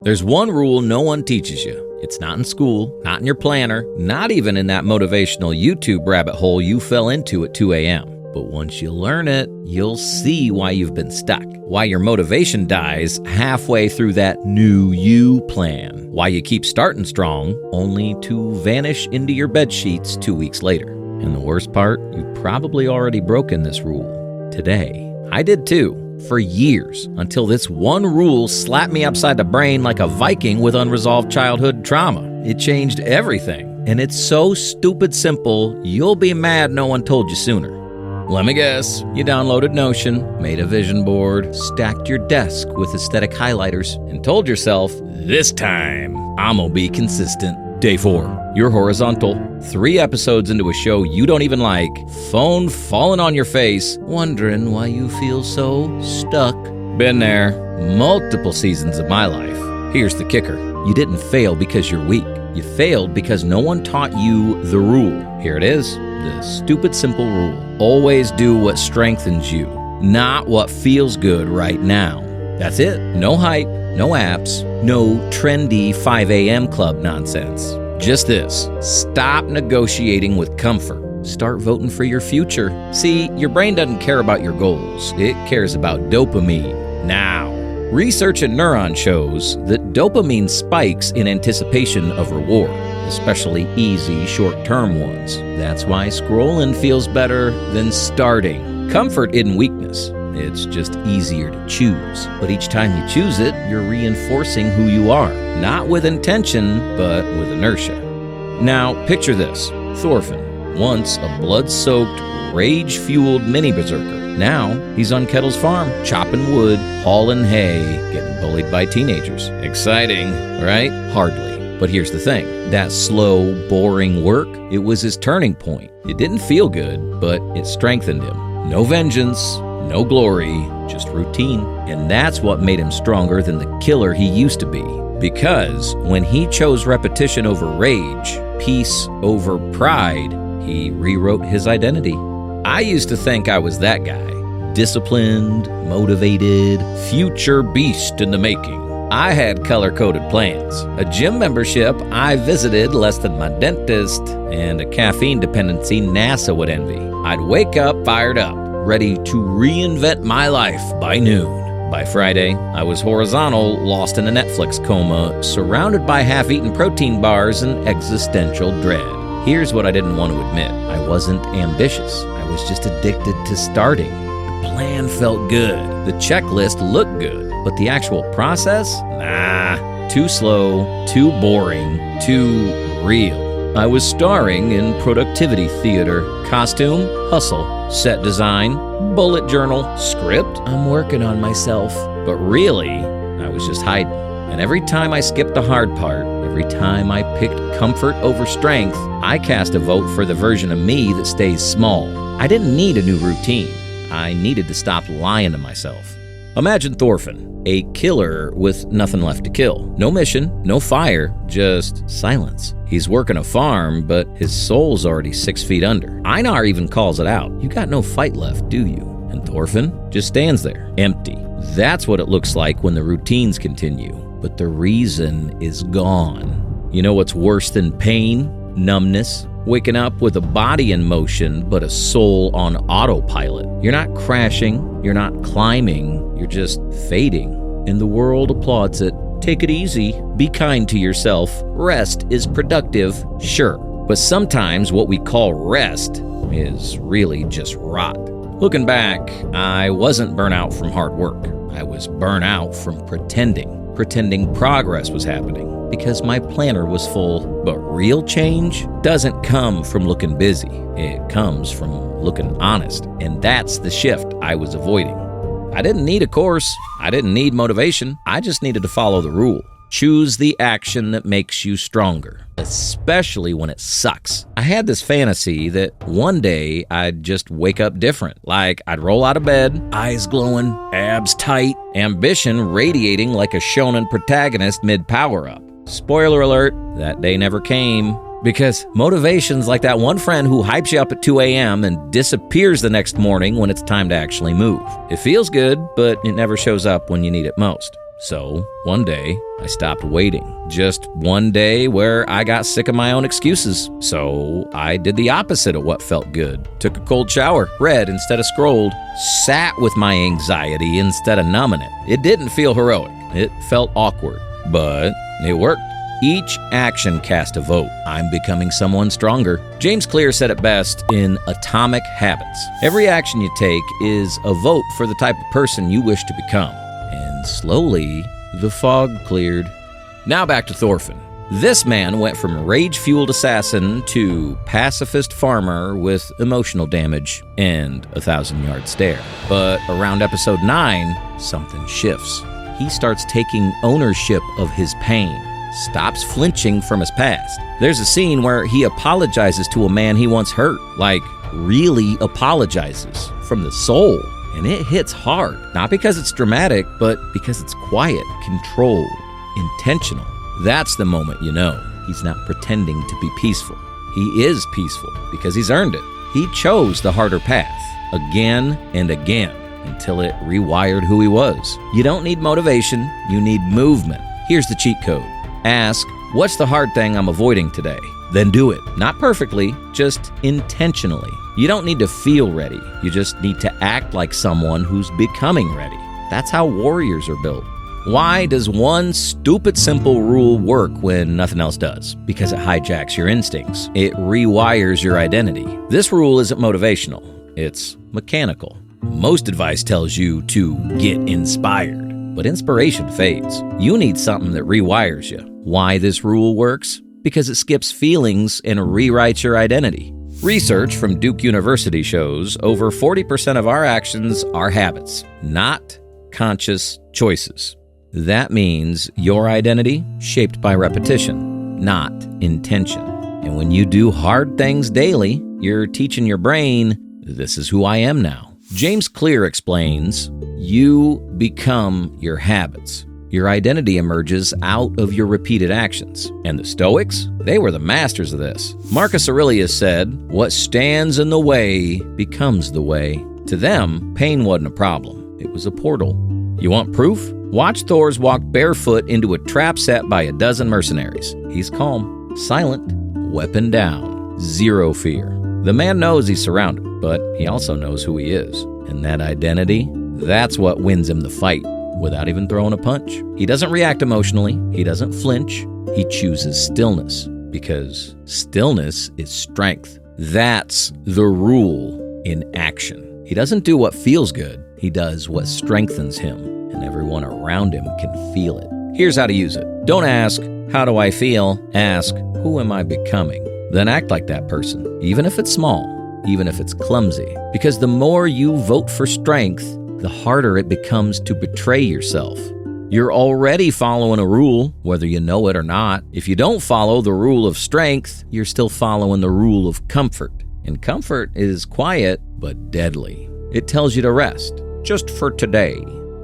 There's one rule no one teaches you. It's not in school, not in your planner, not even in that motivational YouTube rabbit hole you fell into at 2 a.m. But once you learn it, you'll see why you've been stuck, why your motivation dies halfway through that new you plan, why you keep starting strong only to vanish into your bedsheets 2 weeks later. And the worst part, you've probably already broken this rule today. I did too. For years, until this one rule slapped me upside the brain like a Viking with unresolved childhood trauma. It changed everything, and it's so stupid simple, you'll be mad no one told you sooner. Let me guess, you downloaded Notion, made a vision board, stacked your desk with aesthetic highlighters, and told yourself, this time, I'm gonna be consistent. Day 4, you're horizontal, 3 episodes into a show you don't even like, phone falling on your face, wondering why you feel so stuck. Been there, multiple seasons of my life. Here's the kicker. You didn't fail because you're weak. You failed because no one taught you the rule. Here it is, the stupid simple rule. Always do what strengthens you, not what feels good right now. That's it. No hype, no apps, no trendy 5 a.m. club nonsense. Just this. Stop negotiating with comfort. Start voting for your future. See, your brain doesn't care about your goals. It cares about dopamine. Now, research in neurons shows that dopamine spikes in anticipation of reward, especially easy, short-term ones. That's why scrolling feels better than starting. Comfort isn't weakness. It's just easier to choose. But each time you choose it, you're reinforcing who you are. Not with intention, but with inertia. Now, picture this. Thorfinn, once a blood-soaked, rage-fueled mini-berserker. Now, he's on Kettle's farm, chopping wood, hauling hay, getting bullied by teenagers. Exciting, right? Hardly. But here's the thing. That slow, boring work, it was his turning point. It didn't feel good, but it strengthened him. No vengeance, no glory, just routine. And that's what made him stronger than the killer he used to be. Because when he chose repetition over rage, peace over pride, he rewrote his identity. I used to think I was that guy. Disciplined, motivated, future beast in the making. I had color-coded plans, a gym membership I visited less than my dentist, and a caffeine dependency NASA would envy. I'd wake up fired up, ready to reinvent my life by noon. By Friday, I was horizontal, lost in a Netflix coma, surrounded by half-eaten protein bars and existential dread. Here's what I didn't want to admit. I wasn't ambitious. I was just addicted to starting. The plan felt good. The checklist looked good. But the actual process? Nah. Too slow, too boring, too real. I was starring in productivity theater, costume, hustle, set design, bullet journal, script. I'm working on myself. But really, I was just hiding. And every time I skipped the hard part, every time I picked comfort over strength, I cast a vote for the version of me that stays small. I didn't need a new routine. I needed to stop lying to myself. Imagine Thorfinn, a killer with nothing left to kill. No mission, no fire, just silence. He's working a farm, but his soul's already 6 feet under. Einar even calls it out. You got no fight left, do you? And Thorfinn just stands there, empty. That's what it looks like when the routines continue. But the reason is gone. You know what's worse than pain? Numbness. Waking up with a body in motion, but a soul on autopilot. You're not crashing, you're not climbing, you're just fading. And the world applauds it. Take it easy, be kind to yourself. Rest is productive, sure. But sometimes what we call rest is really just rot. Looking back, I wasn't burnt out from hard work. I was burnt out from pretending progress was happening because my planner was full. But real change doesn't come from looking busy. It comes from looking honest. And that's the shift I was avoiding. I didn't need a course. I didn't need motivation. I just needed to follow the rule. Choose the action that makes you stronger, especially when it sucks. I had this fantasy that one day I'd just wake up different. Like I'd roll out of bed, eyes glowing, abs tight, ambition radiating like a Shonen protagonist mid-power-up. Spoiler alert, that day never came. Because motivation's like that one friend who hypes you up at 2 a.m. and disappears the next morning when it's time to actually move. It feels good, but it never shows up when you need it most. So one day, I stopped waiting. Just one day where I got sick of my own excuses. So I did the opposite of what felt good. Took a cold shower, read instead of scrolled, sat with my anxiety instead of numbing it. It didn't feel heroic. It felt awkward, but it worked. Each action cast a vote. I'm becoming someone stronger. James Clear said it best in Atomic Habits. Every action you take is a vote for the type of person you wish to become. And slowly, the fog cleared. Now back to Thorfinn. This man went from rage-fueled assassin to pacifist farmer with emotional damage and a 1,000-yard stare. But around episode 9, something shifts. He starts taking ownership of his pain. Stops flinching from his past. There's a scene where he apologizes to a man he once hurt. Like, really apologizes from the soul. And it hits hard. Not because it's dramatic, but because it's quiet, controlled, intentional. That's the moment you know he's not pretending to be peaceful. He is peaceful because he's earned it. He chose the harder path again and again until it rewired who he was. You don't need motivation, you need movement. Here's the cheat code. Ask, what's the hard thing I'm avoiding today? Then do it. Not perfectly, just intentionally. You don't need to feel ready. You just need to act like someone who's becoming ready. That's how warriors are built. Why does one stupid simple rule work when nothing else does? Because it hijacks your instincts. It rewires your identity. This rule isn't motivational. It's mechanical. Most advice tells you to get inspired. But inspiration fades. You need something that rewires you. Why this rule works? Because it skips feelings and rewrites your identity. Research from Duke University shows over 40% of our actions are habits, not conscious choices. That means your identity shaped by repetition, not intention. And when you do hard things daily, you're teaching your brain, this is who I am now. James Clear explains, you become your habits. Your identity emerges out of your repeated actions. And the Stoics, they were the masters of this. Marcus Aurelius said, what stands in the way becomes the way. To them, pain wasn't a problem. It was a portal. You want proof? Watch Thor walk barefoot into a trap set by a dozen mercenaries. He's calm, silent, weapon down, zero fear. The man knows he's surrounded, but he also knows who he is. And that identity, that's what wins him the fight without even throwing a punch. He doesn't react emotionally. He doesn't flinch. He chooses stillness because stillness is strength. That's the rule in action. He doesn't do what feels good. He does what strengthens him, and everyone around him can feel it. Here's how to use it. Don't ask, how do I feel? Ask, who am I becoming? Then act like that person, even if it's small, even if it's clumsy. Because the more you vote for strength, the harder it becomes to betray yourself. You're already following a rule, whether you know it or not. If you don't follow the rule of strength, you're still following the rule of comfort. And comfort is quiet, but deadly. It tells you to rest, just for today.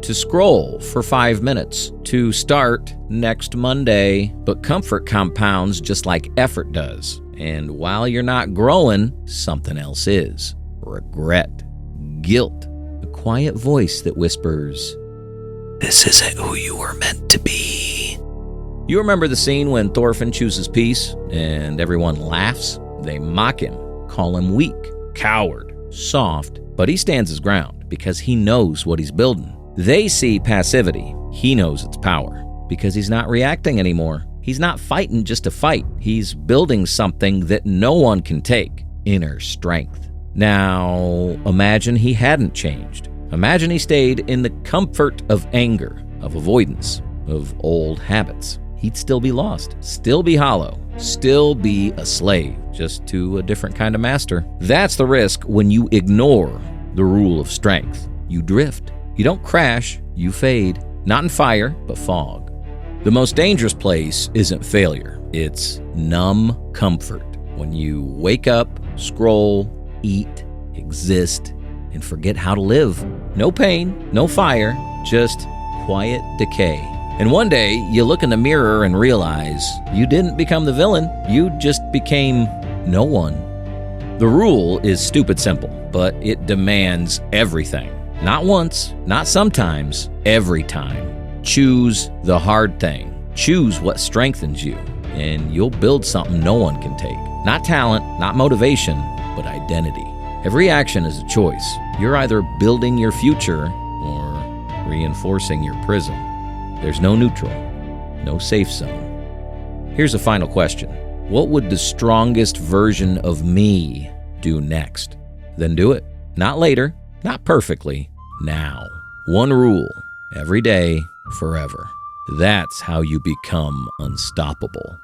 To scroll for 5 minutes, to start next Monday. But comfort compounds just like effort does. And while you're not growing, something else is. Regret, guilt, a quiet voice that whispers, this isn't who you were meant to be. You remember the scene when Thorfinn chooses peace and everyone laughs? They mock him, call him weak, coward, soft, but he stands his ground because he knows what he's building. They see passivity. He knows its power because he's not reacting anymore. He's not fighting just to fight. He's building something that no one can take, inner strength. Now, imagine he hadn't changed. Imagine he stayed in the comfort of anger, of avoidance, of old habits. He'd still be lost, still be hollow, still be a slave, just to a different kind of master. That's the risk when you ignore the rule of strength. You drift. You don't crash, you fade. Not in fire, but fog. The most dangerous place isn't failure. It's numb comfort. When you wake up, scroll, eat, exist, and forget how to live. No pain, no fire, just quiet decay. And one day, you look in the mirror and realize you didn't become the villain. You just became no one. The rule is stupid simple, but it demands everything. Not once, not sometimes, every time. Choose the hard thing. Choose what strengthens you, and you'll build something no one can take. Not talent, not motivation, but identity. Every action is a choice. You're either building your future or reinforcing your prison. There's no neutral, no safe zone. Here's a final question. What would the strongest version of me do next? Then do it. Not later, not perfectly, now. One rule, every day, forever. That's how you become unstoppable.